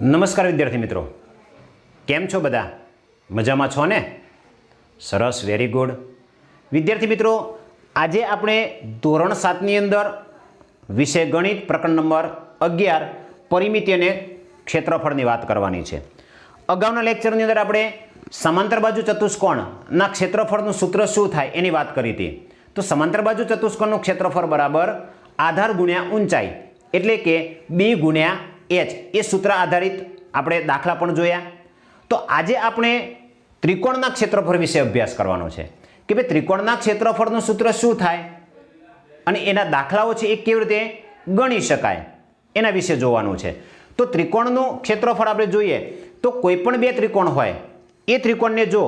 નમસ્કાર વિદ્યાર્થી મિત્રો, કેમ છો બધા? મજામાં છો ને? સરસ, વેરી ગુડ. વિદ્યાર્થી મિત્રો, આજે આપણે ધોરણ 7ની અંદર વિષય ગણિત પ્રકરણ નંબર 11 પરિમિતિ અને ક્ષેત્રફળની વાત કરવાની છે. અગાઉના લેક્ચરની અંદર આપણે સમાંતર બાજુ ચતુષ્કોણના ક્ષેત્રફળનું સૂત્ર શું થાય એની વાત કરી હતી. તો સમાંતર બાજુ ચતુષ્કોણનું ક્ષેત્રફળ બરાબર આધાર ગુણ્યા ઊંચાઈ એટલે કે b ગુણ્યા h એ સૂત્ર આધારિત આપણે દાખલા પણ જોયા. તો આજે આપણે ત્રિકોણના ક્ષેત્રફળ વિશે અભ્યાસ કરવાનો છે કે ભાઈ ત્રિકોણના ક્ષેત્રફળનું સૂત્ર શું થાય અને એના દાખલાઓ છે એ કેવી રીતે ગણી શકાય એના વિશે જોવાનું છે. તો ત્રિકોણનું ક્ષેત્રફળ આપણે જોઈએ તો કોઈ પણ બે ત્રિકોણ હોય એ ત્રિકોણને જો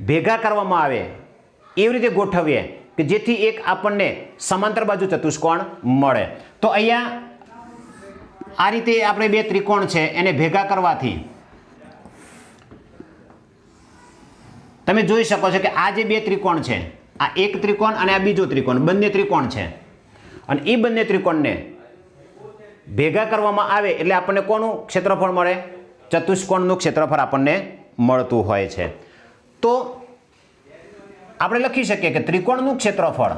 ભેગા કરવામાં આવે એવી રીતે ગોઠવીએ કે જેથી એક આપણને સમાંતર બાજુ ચતુષ્કોણ મળે. તો અહીંયા આ રીતે આપણે બે ત્રિકોણ છે એને ભેગા કરવાથી તમે જોઈ શકો છો કે આ જે બે ત્રિકોણ છે, આ એક ત્રિકોણ અને આ બીજો ત્રિકોણ, બંને ત્રિકોણ છે અને એ બંને ત્રિકોણને ભેગા કરવામાં આવે એટલે આપણને કોનું ક્ષેત્રફળ મળે? ચતુષ્કોણનું ક્ષેત્રફળ આપણને મળતું હોય છે. તો આપણે લખી શકીએ કે ત્રિકોણનું ક્ષેત્રફળ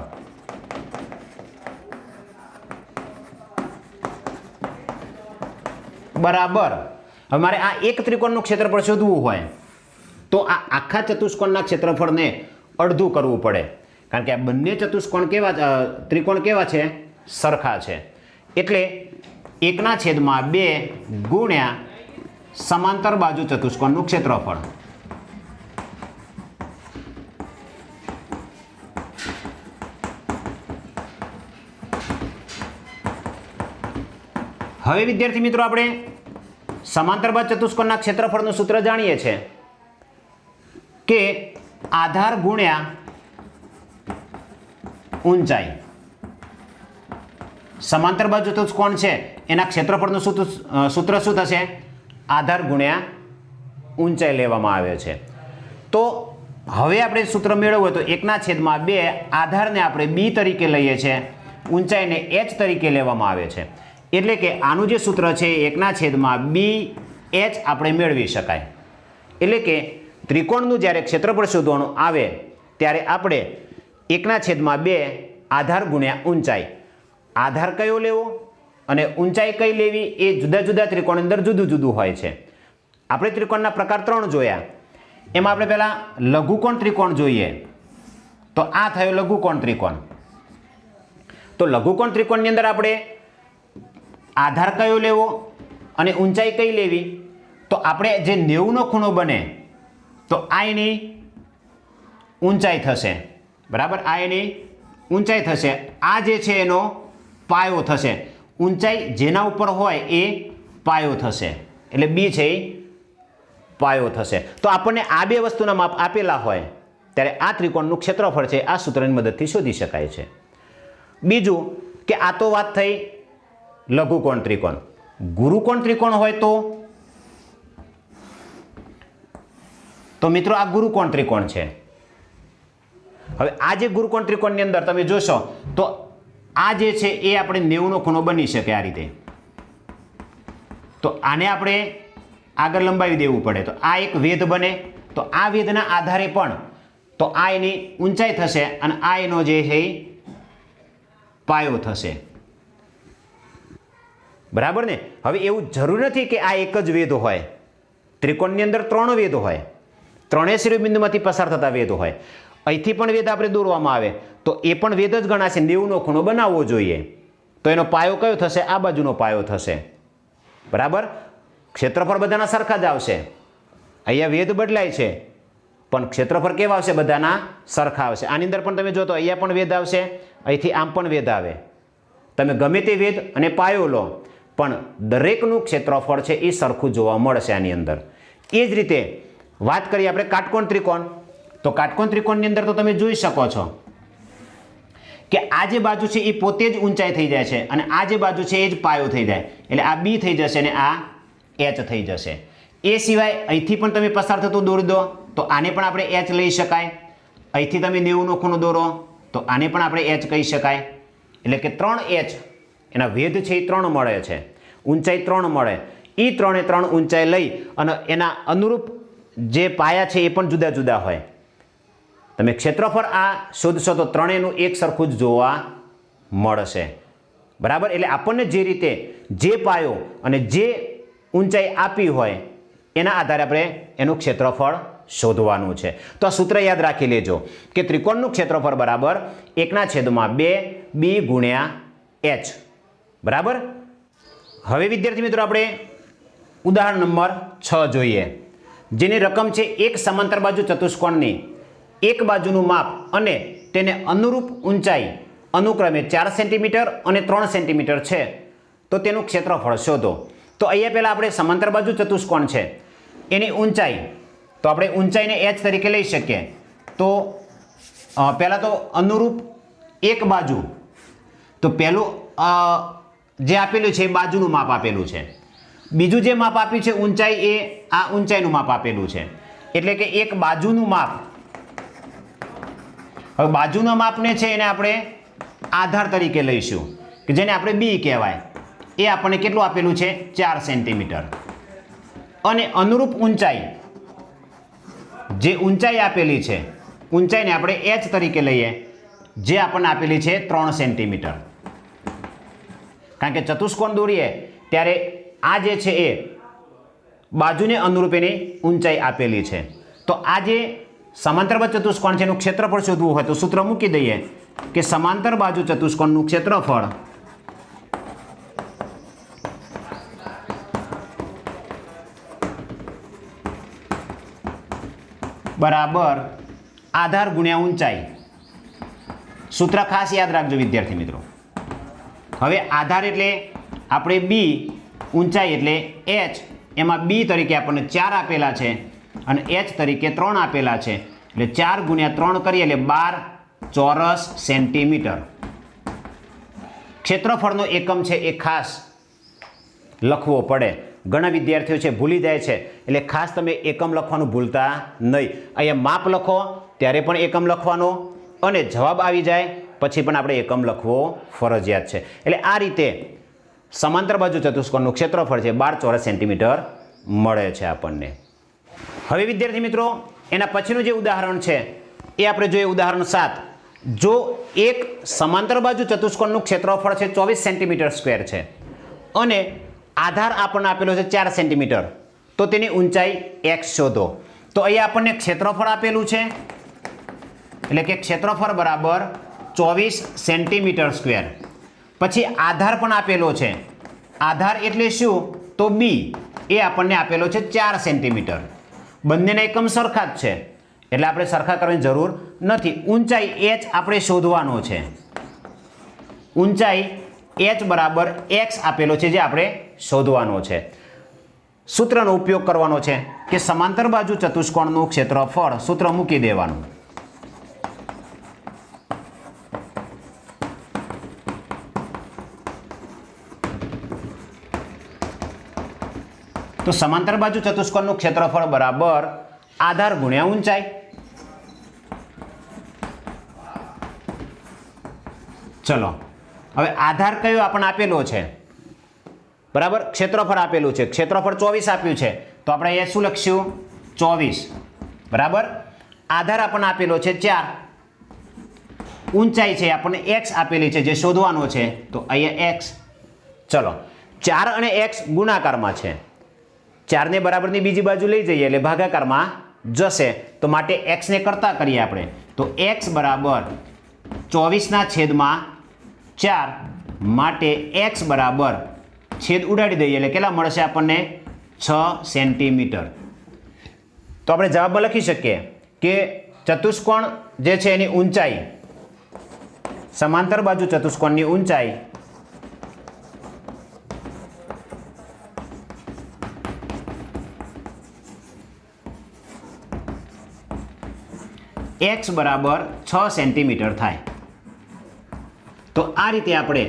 બરાબર, હવે મારે આ એક ત્રિકોણનું ક્ષેત્રફળ શોધવું હોય તો આ આખા ચતુષ્કોણના ક્ષેત્રફળને અડધું કરવું પડે, કારણ કે આ બંને ચતુષ્કોણ કેવા ત્રિકોણ કેવા છે? સરખા છે. એટલે 1/2 ગુણ્યા સમાંતર બાજુ ચતુષ્કોણનું ક્ષેત્રફળ. હવે વિદ્યાર્થી મિત્રો, આપણે સમાંતર બાજુ ચતુષ્કોણના ક્ષેત્રફળનું સૂત્ર જાણીએ છીએ કે આધાર ગુણ્યા ઊંચાઈ. સમાંતર બાજુ ચતુષ્કોણ છે એના ક્ષેત્રફળનું સૂત્ર શું થશે? આધાર ગુણ્યા ઊંચાઈ લેવામાં આવે છે. તો હવે આપણે સૂત્ર મેળવવું હોય તો 1/2 આધારને આપણે b તરીકે લઈએ છીએ, ઊંચાઈને h તરીકે લેવામાં આવે છે. એટલે કે આનું જે સૂત્ર છે 1/2h આપણે મેળવી શકાય. એટલે કે ત્રિકોણનું જ્યારે ક્ષેત્રફળ શોધવાનું આવે ત્યારે આપણે 1/2 આધાર ગુણ્યા ઊંચાઈ, આધાર કયો લેવો અને ઊંચાઈ કઈ લેવી એ જુદા જુદા ત્રિકોણ અંદર જુદું જુદું હોય છે. આપણે ત્રિકોણના પ્રકાર 3 જોયા. એમાં આપણે પહેલા લઘુકોણ ત્રિકોણ જોઈએ. તો આ થયો લઘુકોણ ત્રિકોણ. તો લઘુકોણ ત્રિકોણની અંદર આપણે આધાર કયો લેવો અને ઊંચાઈ કઈ લેવી? તો આપણે જે 90નો ખૂણો બને તો આ એની ઊંચાઈ થશે, બરાબર, આ એની ઊંચાઈ થશે. આ જે છે એનો પાયો થશે. ઊંચાઈ જેના ઉપર હોય એ પાયો થશે, એટલે b છે એ પાયો થશે. તો આપણને આ બે વસ્તુના માપ આપેલા હોય ત્યારે આ ત્રિકોણનું ક્ષેત્રફળ છે આ સૂત્રની મદદથી શોધી શકાય છે. બીજું કે આ તો વાત થઈ લઘુકોણ ત્રિકોણ. ગુરુકોણ ત્રિકોણ હોય તો મિત્રો આ ગુરુકોણ ત્રિકોણ છે. હવે આ જે ગુરુકોણ ત્રિકોણની અંદર તમે જોશો તો આ જે છે એ આપણે 90નો ખૂણો બની શકે આ રીતે. તો આને આપણે આગળ લંબાવી દેવું પડે તો આ એક વેધ બને. તો આ વેધના આધારે પણ તો આ એની ઊંચાઈ થશે અને આ એનો જે છે એ પાયો થશે, બરાબર ને? હવે એવું જરૂર નથી કે આ એક જ વેધ હોય. ત્રિકોણની અંદર 3 વેધ હોય, 3 શિરોબિંદુમાંથી પસાર થતા વેધ હોય. અહીંથી પણ વેધ આપણે દોરવામાં આવે તો એ પણ વેધ જ ગણાશે. 90નો ખૂણો બનાવવો જોઈએ તો એનો પાયો કયો થશે? આ બાજુનો પાયો થશે, બરાબર. ક્ષેત્રફળ બધાના સરખા જ આવશે. અહીંયા વેધ બદલાય છે પણ ક્ષેત્રફળ કેવા આવશે? બધાના સરખા આવશે. આની અંદર પણ તમે જો તો અહીંયા પણ વેધ આવશે, અહીંથી આમ પણ વેધ આવે. તમે ગમે તે વેધ અને પાયો લો પણ દરેકનું ક્ષેત્રફળ છે એ સરખું જોવા મળશે આની અંદર. એ જ રીતે વાત કરીએ આપણે કાટકોણ ત્રિકોણ. તો કાટકોણ ત્રિકોણની અંદર તો તમે જોઈ શકો છો કે આ જે બાજુ છે એ પોતે જ ઊંચાઈ થઈ જાય છે અને આ જે બાજુ છે એ જ પાયો થઈ જાય. એટલે આ b થઈ જશે અને આ h થઈ જશે. એ સિવાય અહીંથી પણ તમે પસાર થતું દોરી દો તો આને પણ આપણે h લઈ શકાય. અહીંથી તમે 90નો ખૂણો દોરો તો આને પણ આપણે h કહી શકાય. એટલે કે 3h એના વેધ છે એ 3 મળે છે, ઊંચાઈ 3 મળે. એ એ ત્રણે ત્રણ ઊંચાઈ લઈ અને એના અનુરૂપ જે પાયા છે એ પણ જુદા જુદા હોય. તમે ક્ષેત્રફળ આ શોધશો તો ત્રણેયનું એક સરખું જ જોવા મળશે. બરાબર, એટલે આપણને જે રીતે જે પાયો અને જે ઊંચાઈ આપી હોય એના આધારે આપણે એનું ક્ષેત્રફળ શોધવાનું છે. તો આ સૂત્ર યાદ રાખી લેજો કે ત્રિકોણનું ક્ષેત્રફળ બરાબર 1/2 b ગુણ્યા h. બરાબર. હવે વિદ્યાર્થી મિત્રો આપણે ઉદાહરણ નંબર 6 જોઈએ, જેની રકમ છે એક સમાંતર બાજુ ચતુષ્કોણની એક બાજુનું માપ અને તેને અનુરૂપ ઊંચાઈ અનુક્રમે 4 સેન્ટીમીટર અને 3 સેન્ટીમીટર છે, તો તેનું ક્ષેત્રફળ શોધો. તો અહીંયા પહેલાં આપણે સમાંતર બાજુ ચતુષ્કોણ છે એની ઊંચાઈ, તો આપણે ઊંચાઈને h તરીકે લઈ શકીએ. તો પહેલાં તો અનુરૂપ એક બાજુ, તો પહેલું જે આપેલું છે એ બાજુનું માપ આપેલું છે. બીજું જે માપ આપ્યું છે ઊંચાઈ, એ આ ઊંચાઈનું માપ આપેલું છે. એટલે કે એક બાજુનું માપ. હવે બાજુના માપને છે એને આપણે આધાર તરીકે લઈશું, કે જેને આપણે b કહેવાય. એ આપણને કેટલું આપેલું છે? 4 સેન્ટીમીટર. અને અનુરૂપ ઊંચાઈ, જે ઊંચાઈ આપેલી છે ઊંચાઈને આપણે h તરીકે લઈએ, જે આપણને આપેલી છે 3 સેન્ટીમીટર. કારણ કે ચતુષ્કોણ દોરીએ ત્યારે આ જે છે એ બાજુને અનુરૂપ એની ઊંચાઈ આપેલી છે. તો આ જે સમાંતર બાજુ ચતુષ્કોણ છે એનું ક્ષેત્રફળ શોધવું હોય તો સૂત્ર મૂકી દઈએ કે સમાંતર બાજુ ચતુષ્કોણનું ક્ષેત્રફળ બરાબર આધાર ગુણ્યા ઊંચાઈ. સૂત્ર ખાસ યાદ રાખજો વિદ્યાર્થી મિત્રો. હવે આધાર એટલે આપણે b, ઊંચાઈ એટલે h, એમાં b તરીકે આપણને 4 આપેલા છે અને h તરીકે 3 આપેલા છે. એટલે 4 ગુણ્યા 3 કરીએ એટલે 12 ચોરસ સેન્ટીમીટર. ક્ષેત્રફળનો એકમ છે એ ખાસ લખવો પડે. ઘણા વિદ્યાર્થીઓ છે ભૂલી જાય છે, એટલે ખાસ તમે એકમ લખવાનું ભૂલતા નહીં. અહીંયા માપ લખો ત્યારે પણ એકમ લખવાનો, અને જવાબ આવી જાય પછી પણ આપણે એકમ લખવો ફરજિયાત છે. એટલે આ રીતે સમાંતર બાજુ ચતુષ્કોણનું ક્ષેત્રફળ છે 12 ચોરસ સેન્ટીમીટર મળે છે આપણને. હવે વિદ્યાર્થી મિત્રો એના પછીનું જે ઉદાહરણ છે એ આપણે જોઈએ ઉદાહરણ 7. જો એક સમાંતર બાજુ ચતુષ્કોણનું ક્ષેત્રફળ છે 24 સેન્ટીમીટર સ્ક્વેર છે અને આધાર આપણને આપેલો છે 4 સેન્ટીમીટર, તો તેની ઊંચાઈ x શોધો. તો અહીંયા આપણને ક્ષેત્રફળ આપેલું છે, એટલે કે ક્ષેત્રફળ બરાબર 24 સેન્ટીમીટર સ્ક્વેર. પછી આધાર પણ આપેલો છે. આધાર એટલે શું? તો b, એ આપણને આપેલો છે 4 સેન્ટીમીટર. બંનેના એકમ સરખા જ છે, એટલે આપણે સરખા કરવાની જરૂર નથી. ઊંચાઈ h આપણે શોધવાનો છે. ઊંચાઈ h બરાબર x આપેલો છે, જે આપણે શોધવાનો છે. સૂત્રનો ઉપયોગ કરવાનો છે કે સમાંતર બાજુ ચતુષ્કોણનું ક્ષેત્રફળ, સૂત્ર મૂકી દેવાનું. તો સમાંતર બાજુ ચતુષ્કોણનું ક્ષેત્રફળ બરાબર આધાર ગુણ્યા ઊંચાઈ. ચલો હવે આધાર કયો આપણને આપેલો છે? બરાબર, ક્ષેત્રફળ આપેલું છે. ક્ષેત્રફળ 24 આપ્યું છે, તો આપણે અહીંયા શું લખશું? 24. બરાબર. આધાર આપણને આપેલો છે 4. ઊંચાઈ છે આપણને x આપેલી છે, જે શોધવાનો છે, તો અહીંયા x. ચલો 4 અને x ગુણાકારમાં છે. 4 ને બરાબરની બીજી બાજુ લઈ જઈએ એટલે ભાગાકારમાં જશે, તો માટે x ને કરતા કરીએ આપણે. તો x બરાબર 24/4, માટે x બરાબર છેદ ઉડાડી દઈએ એટલે કેટલા મળશે આપણને? 6 સેન્ટીમીટર. તો આપણે જવાબમાં લખી શકીએ કે ચતુષ્કોણ જે છે એની ઊંચાઈ, સમાંતર બાજુ ચતુષ્કોણની ઊંચાઈ x બરાબર 6 સેન્ટીમીટર થાય. તો આ રીતે આપણે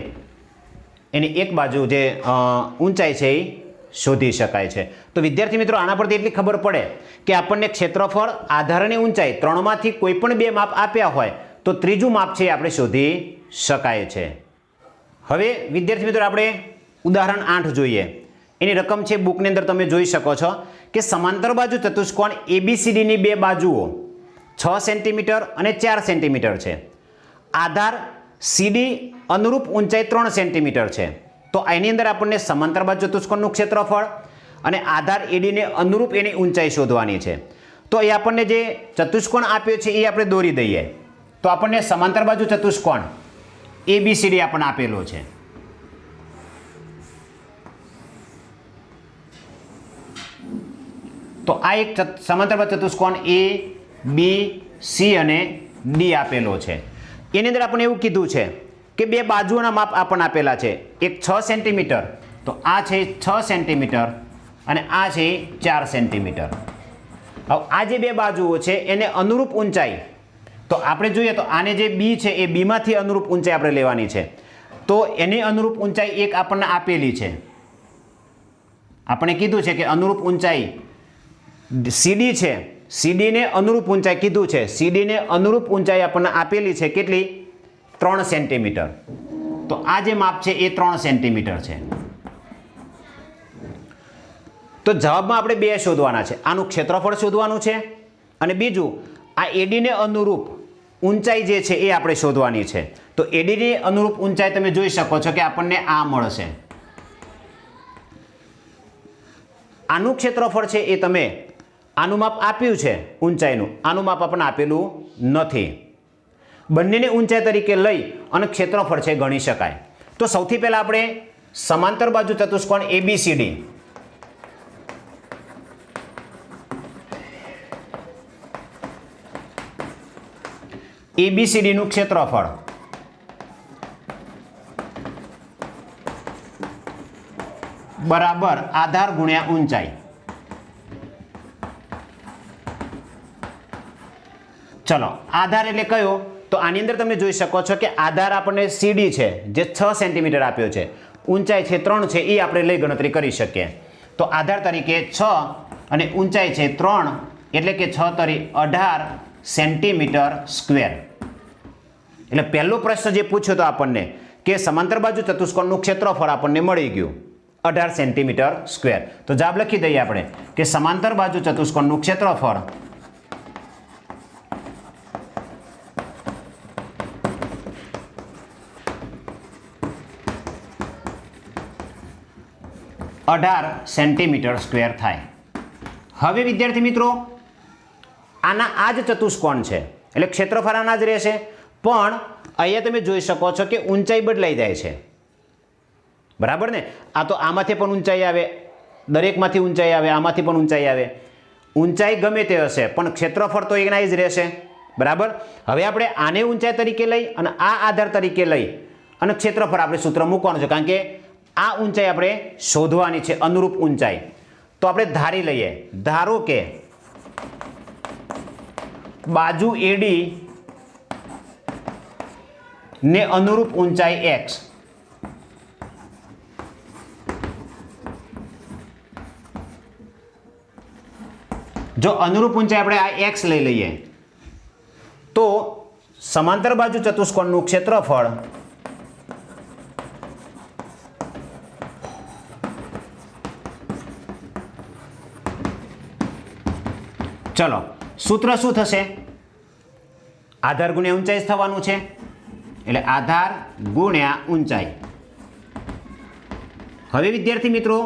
એની એક બાજુ જે ઊંચાઈ છે એ શોધી શકાય છે. તો વિદ્યાર્થી મિત્રો આના પરથી એટલી ખબર પડે કે આપણને ક્ષેત્રફળ, આધાર અને ઊંચાઈ ત્રણમાંથી કોઈ પણ બે માપ આપ્યા હોય તો ત્રીજું માપ છે એ આપણે શોધી શકાય છે. હવે વિદ્યાર્થી મિત્રો આપણે ઉદાહરણ 8 જોઈએ. એની રકમ છે બુકની અંદર તમે જોઈ શકો છો કે સમાંતર બાજુ ચતુષ્કોણ ABCDની બે બાજુઓ 6 સેન્ટીમીટર અને 4 સેન્ટીમીટર છે. આધાર CD અનુરૂપ ઊંચાઈ 3 સેન્ટીમીટર છે. તો એની અંદર આપણને સમાંતર બાજુ ચતુષ્કોણનું ક્ષેત્રફળ અને આધાર AD ને અનુરૂપ એની ઊંચાઈ શોધવાની છે. તો એ આપણને જે ચતુષ્કોણ આપ્યો છે એ આપણે દોરી દઈએ. તો આપણને સમાંતર બાજુ ચતુષ્કોણ ABCD આપણને આપેલો છે. તો આ એક સમાંતર બાજુ ચતુષ્કોણ ABC અને D આપેલો છે. એની અંદર આપણને એવું કીધું છે કે બે બાજુઓના માપ આપણને આપેલા છે. એક 6 સેન્ટીમીટર, તો આ છે 6 સેન્ટીમીટર અને આ છે 4 સેન્ટીમીટર. હવે આ જે બે બાજુઓ છે એને અનુરૂપ ઊંચાઈ, તો આપણે જોઈએ તો આને જે B છે એ Bમાંથી અનુરૂપ ઊંચાઈ આપણે લેવાની છે. તો એની અનુરૂપ ઊંચાઈ એક આપણને આપેલી છે. આપણે કીધું છે કે અનુરૂપ ઊંચાઈ CD છે, CD ને અનુરૂપ ઊંચાઈ કીધું છે. CD ને અનુરૂપ ઊંચાઈ આપણને આપેલી છે કેટલી? 3 સેન્ટીમીટર. તો આ જે માપ છે એ 3 સેન્ટીમીટર છે. તો જવાબમાં આપણે બે શોધવાના છે. આનું ક્ષેત્રફળ શોધવાનું છે અને બીજું આ AD ને અનુરૂપ ઊંચાઈ જે છે એ આપણે શોધવાની છે. તો AD ને અનુરૂપ ઊંચાઈ તમે જોઈ શકો છો કે આપણને આ મળશે. આનું ક્ષેત્રફળ છે એ તમે આનું માપ આપ્યું છે ઊંચાઈનું, આનું માપ આપણને આપેલું નથી. બંનેને ઊંચાઈ તરીકે લઈ અને ક્ષેત્રફળ છે ગણી શકાય. તો સૌથી પહેલા આપણે સમાંતર બાજુ ચતુષ્કોણ ABCD નું ક્ષેત્રફળ બરાબર આધાર ગુણ્યા ઊંચાઈ. ચલો, આધાર એટલે કયો? તો આની અંદર તમે જોઈ શકો છો કે આધાર આપણને CD છે જે 6 સેન્ટીમીટર આપ્યો છે, ઊંચાઈ છે 3 છે, એ આપણે લઈ ગણતરી કરી શકીએ. તો આધાર તરીકે 6 અને ઊંચાઈ છે 3 એટલે કે 6 તરી 18 સેન્ટીમીટર સ્ક્વેર. એટલે પહેલો પ્રશ્ન જે પૂછ્યો તો આપણને કે સમાંતર બાજુ ચતુષ્કોણનું ક્ષેત્રફળ આપણને મળી ગયું 18 સેન્ટીમીટર સ્ક્વેર. તો જવાબ લખી દઈએ આપણે કે સમાંતર બાજુ ચતુષ્કોણનું ક્ષેત્રફળ સેન્ટીમીટર સ્ક્વેર થાય. હવે વિદ્યાર્થી મિત્રો આના આ જ ચતુષ્કોણ છે એટલે ક્ષેત્રફળ આના જ રહેશે, પણ અહીંયા તમે જોઈ શકો છો કે ઊંચાઈ બદલાઈ જાય છે. બરાબર ને? આ તો આમાંથી પણ ઊંચાઈ આવે, દરેકમાંથી ઊંચાઈ આવે, આમાંથી પણ ઊંચાઈ આવે. ઊંચાઈ ગમે તે હશે પણ ક્ષેત્રફળ તો એકના જ રહેશે. બરાબર? હવે આપણે આને ઊંચાઈ તરીકે લઈ અને આ આધાર તરીકે લઈ અને ક્ષેત્રફળ આપણે સૂત્ર મૂકવાનું છે, કારણ કે આ ઊંચાઈ આપણે શોધવાની છે, અનુરૂપ ઊંચાઈ. તો આપણે ધારી લઈએ, ધારો કે બાજુ AD ને અનુરૂપ ઊંચાઈ x. જો અનુરૂપ ઊંચાઈ આપણે આ x લઈ લઈએ તો સમાંતર બાજુ ચતુષ્કોણનું ક્ષેત્રફળ ચલો, સૂત્ર શું થશે? આધાર ગુણ્યા ઊંચાઈ જ થવાનું છે. એટલે આધાર ગુણ્યા ઊંચાઈ. હવે વિદ્યાર્થી મિત્રો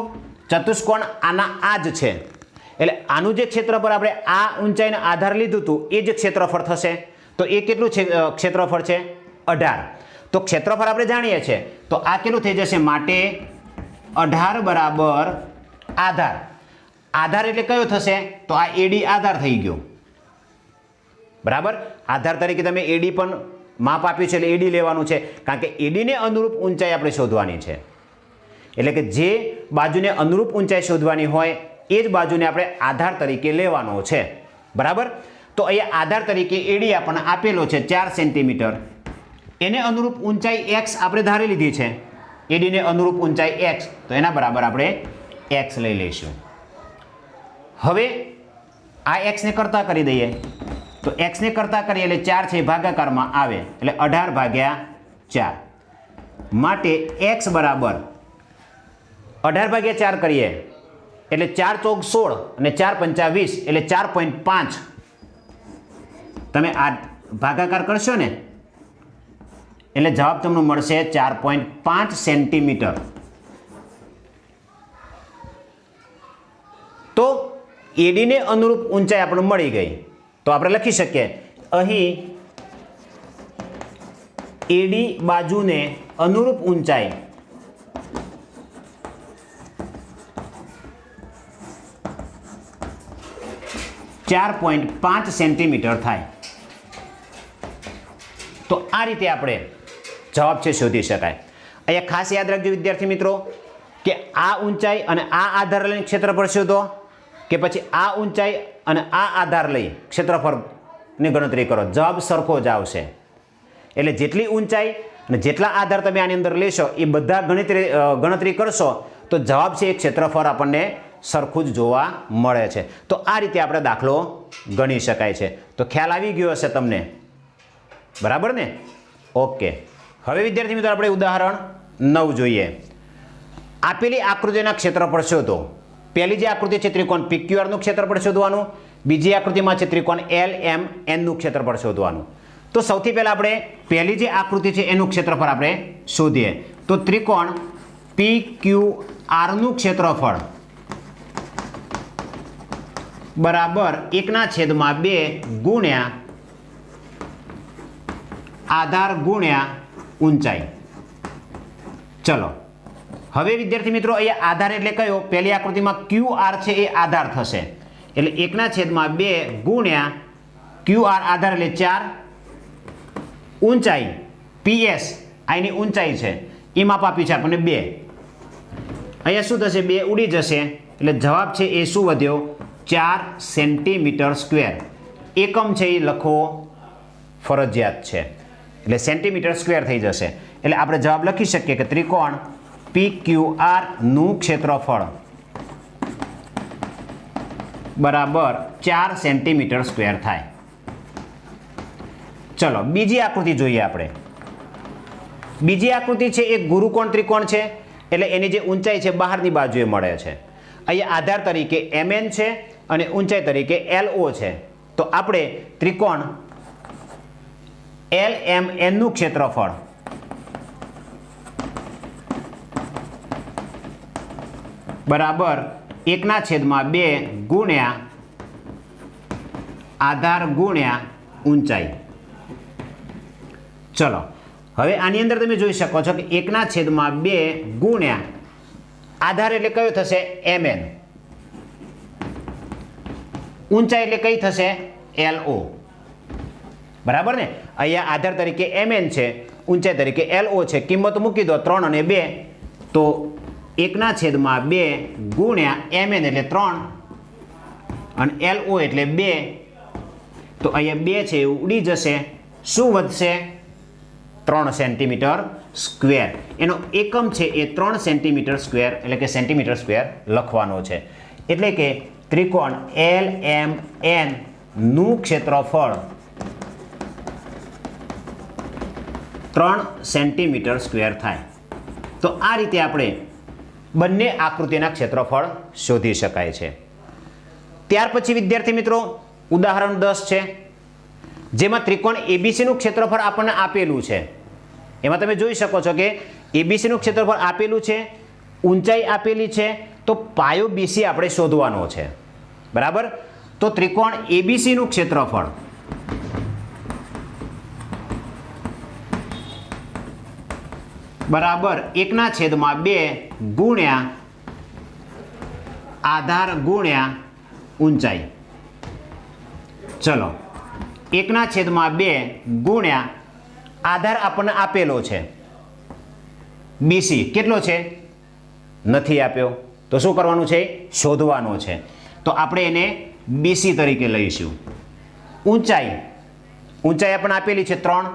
ચતુષ્કોણ આના આ જ છે એટલે આનું જે ક્ષેત્રફળ આપણે આ ઊંચાઈને આધાર લીધું હતું એ જ ક્ષેત્રફળ થશે. તો એ કેટલું છે ક્ષેત્રફળ છે? 18. તો ક્ષેત્રફળ આપણે જાણીએ છીએ, તો આ કેટલું થઈ જશે? માટે 18 બરાબર આધાર. આધાર એટલે કયો થશે? તો આ AD આધાર થઈ ગયો. બરાબર? આધાર તરીકે તમે AD પણ માપ આપ્યું છે એટલે AD લેવાનું છે, કારણ કે AD ને અનુરૂપ ઊંચાઈ આપણે શોધવાની છે. એટલે કે જે બાજુને અનુરૂપ ઊંચાઈ શોધવાની હોય એ જ બાજુને આપણે આધાર તરીકે લેવાનો છે. બરાબર? તો અહીંયા આધાર તરીકે AD આપણને આપેલો છે 4 સેન્ટીમીટર. એને અનુરૂપ ઊંચાઈ x આપણે ધારી લીધી છે. AD ને અનુરૂપ ઊંચાઈ x, તો એના બરાબર આપણે x લઈ લઈશું. હવે આ x ને કરતા કરી દઈએ તો x ને કરતા કરીએ એટલે 4 છે ભાગાકારમાં આવે એટલે 18 ભાગ્યા 4. માટે x બરાબર 18/4 કરીએ એટલે 4 ચોક 16 અને 4 પંચા 20 એટલે 4.5. તમે આ ભાગાકાર કરશો ને એટલે જવાબ તમને મળશે 4.5 સેન્ટીમીટર. તો એડીને અનુરૂપ ઊંચાઈ આપણે મળી ગઈ. તો આપણે લખી શકીએ અહીં એડી બાજુને અનુરૂપ ઊંચાઈ 4.5 સેન્ટીમીટર થાય. તો આ રીતે આપણે જવાબ છે શોધી શકાય. અહીંયા ખાસ યાદ રાખજો વિદ્યાર્થી મિત્રો કે આ ઊંચાઈ અને આ આધાર લઈને ક્ષેત્રફળ શોધો કે પછી આ ઊંચાઈ અને આ આધાર લઈ ક્ષેત્રફળની ગણતરી કરો, જવાબ સરખો જ આવશે. એટલે જેટલી ઊંચાઈ અને જેટલા આધાર તમે આની અંદર લેશો એ બધા ગણતરી કરશો તો જવાબ છે એ ક્ષેત્રફળ આપણને સરખું જ જોવા મળે છે. તો આ રીતે આપણે દાખલો ગણી શકાય છે. તો ખ્યાલ આવી ગયો હશે તમને, બરાબર ને? ઓકે. હવે વિદ્યાર્થી મિત્રો આપણે ઉદાહરણ 9 જોઈએ. આપેલી આકૃતિના ક્ષેત્રફળ શોધો. પહેલી જે આકૃતિ છે ત્રિકોણ PQR નું ક્ષેત્રફળ શોધવાનું, બીજી આકૃતિમાં છે ત્રિકોણ LMN નું ક્ષેત્રફળ શોધવાનું. તો સૌથી પહેલા આપણે પહેલી જે આકૃતિ છે એનું ક્ષેત્રફળ આપણે શોધીએ. તો ત્રિકોણ PQR નું ક્ષેત્રફળ બરાબર 1/2 ગુણ્યા આધાર ગુણ્યા ઊંચાઈ. ચલો હવે વિદ્યાર્થી મિત્રો અહીંયા આધાર એટલે કયો? પહેલી આકૃતિમાં QR છે એ આધાર થશે એટલે 1/2 ગુણ્યા QR આધાર એટલે 4, ઊંચાઈ PS આની ઊંચાઈ છે એ માપ આપ્યું છે આપણને 2. અહીંયા શું થશે? 2 ઉડી જશે એટલે જવાબ છે એ શું વધ્યો? 4 સેન્ટીમીટર સ્ક્વેર. એકમ છે એ લખવો ફરજિયાત છે એટલે સેન્ટીમીટર સ્ક્વેર થઈ જશે. એટલે આપણે જવાબ લખી શકીએ કે ત્રિકોણ PQR નું ક્ષેત્રફળ બરાબર 4 સેન્ટીમીટર સ્ક્વેર થાય. ચલો બીજી આકૃતિ જોઈએ આપણે. બીજી આકૃતિ છે એ ગુરુકોણ ત્રિકોણ છે એટલે એની જે ઊંચાઈ છે બહારની બાજુએ મળે છે. અહીંયા આધાર તરીકે MN છે અને ઊંચાઈ તરીકે LO છે. તો આપણે ત્રિકોણ LMN નું ક્ષેત્રફળ બરાબર 1/2 ગુણ્યા આધાર ગુણ્યા ઊંચાઈ. ચલો હવે આની અંદર તમે જોઈ શકો છો કે 1/2 ગુણ્યા આધાર એટલે કયો થશે? MN. ઊંચાઈ એટલે કઈ થશે? LO. બરાબર ને? અહીંયા આધાર તરીકે MN છે, ઊંચાઈ તરીકે LO છે. કિંમત મૂકી દો 3 અને 2 તો 1/2 ગુણ્યા MN એટલે 3 અને LO એટલે 2. તો અહીંયા 2 છે એ ઉડી જશે. શું વધશે? 3 સેન્ટીમીટર સ્ક્વેર. એનો એકમ છે એ 3 સેન્ટીમીટર સ્ક્વેર એટલે કે સેન્ટીમીટર સ્ક્વેર લખવાનો છે. એટલે કે ત્રિકોણ LMN નું ક્ષેત્રફળ 3 સેન્ટીમીટર સ્ક્વેર થાય. તો આ રીતે આપણે બંને આકૃતિના ક્ષેત્રફળ શોધી શકાય છે. ત્યાર પછી વિદ્યાર્થી મિત્રો ઉદાહરણ 10 છે જેમાં ત્રિકોણ ABC નું ક્ષેત્રફળ આપણને આપેલું છે. એમાં તમે જોઈ શકો છો કે ABC નું ક્ષેત્રફળ આપેલું છે, ઊંચાઈ આપેલી છે, તો પાયો BC આપણે શોધવાનો છે. બરાબર? તો ત્રિકોણ ABC નું ક્ષેત્રફળ બરાબર 1/2 ગુણ્યા આધાર ગુણ્યા ઊંચાઈ. ચલો 1/2 ગુણ્યા આધાર આપણને આપેલો છે BC. કેટલો છે? નથી આપ્યો. તો શું કરવાનું છે? શોધવાનો છે. તો આપણે એને BC તરીકે લઈશું. ઊંચાઈ આપણને આપેલી છે 3.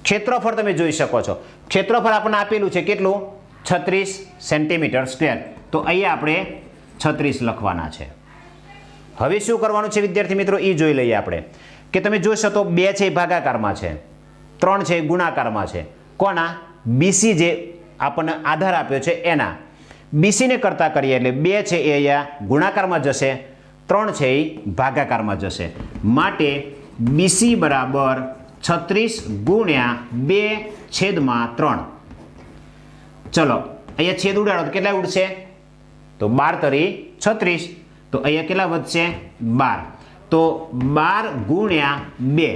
ક્ષેત્રફળ તમે જોઈ શકો છો. ક્ષેત્રફળ આપણને આપેલું છે કેટલું? 36 સેન્ટીમીટર સ્ક્વેર. તો અહીંયા આપણે 36 લખવાના છે. હવે શું કરવાનું છે વિદ્યાર્થી મિત્રો એ જોઈ લઈએ આપણે કે તમે જોશો તો 2 છે એ ભાગાકારમાં છે, 3 છે એ ગુણાકારમાં છે. કોના? BC જે આપણને આધાર આપ્યો છે એના બીસીને કરતા કરીએ એટલે 2 છે એ અહીંયા ગુણાકારમાં જશે, 3 છે એ ભાગાકારમાં જશે. માટે બીસી બરાબર 36 ગુણ્યા 2/3. ચલો અહીંયા છેદ ઉડાડો તો કેટલા ઉડશે? તો 12 તરી 36. તો અહીંયા કેટલા વધશે? 12. તો 12 ગુણ્યા 2.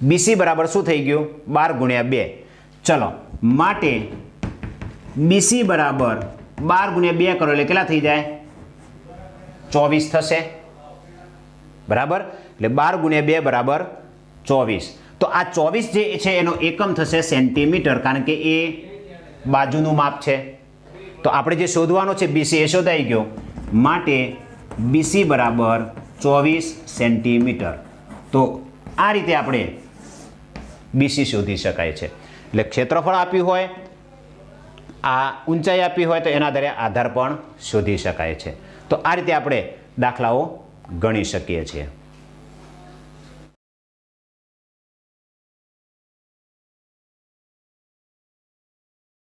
બીસી બરાબર શું થઈ ગયું? 12 ગુણ્યા 2. ચલો માટે બીસી બરાબર 12 ગુણ્યા 2 કરો એટલે કેટલા થઈ જાય? 24 થશે. બરાબર, એટલે 12 ગુણ્યા 2 બરાબર 24. તો આ 24 જે છે એનો એકમ થશે સેન્ટીમીટર, કારણ કે એ બાજુનું માપ છે. તો આપણે જે શોધવાનો છે બીસી એ શોધાઈ ગયો. માટે બીસી બરાબર 24 સેન્ટીમીટર. તો આ રીતે આપણે બીસી શોધી શકાય છે. એટલે ક્ષેત્રફળ આપ્યું હોય, આ ઊંચાઈ આપી હોય તો એના આધારે આધાર પણ શોધી શકાય છે. તો આ રીતે આપણે દાખલાઓ ગણી શકીએ છીએ.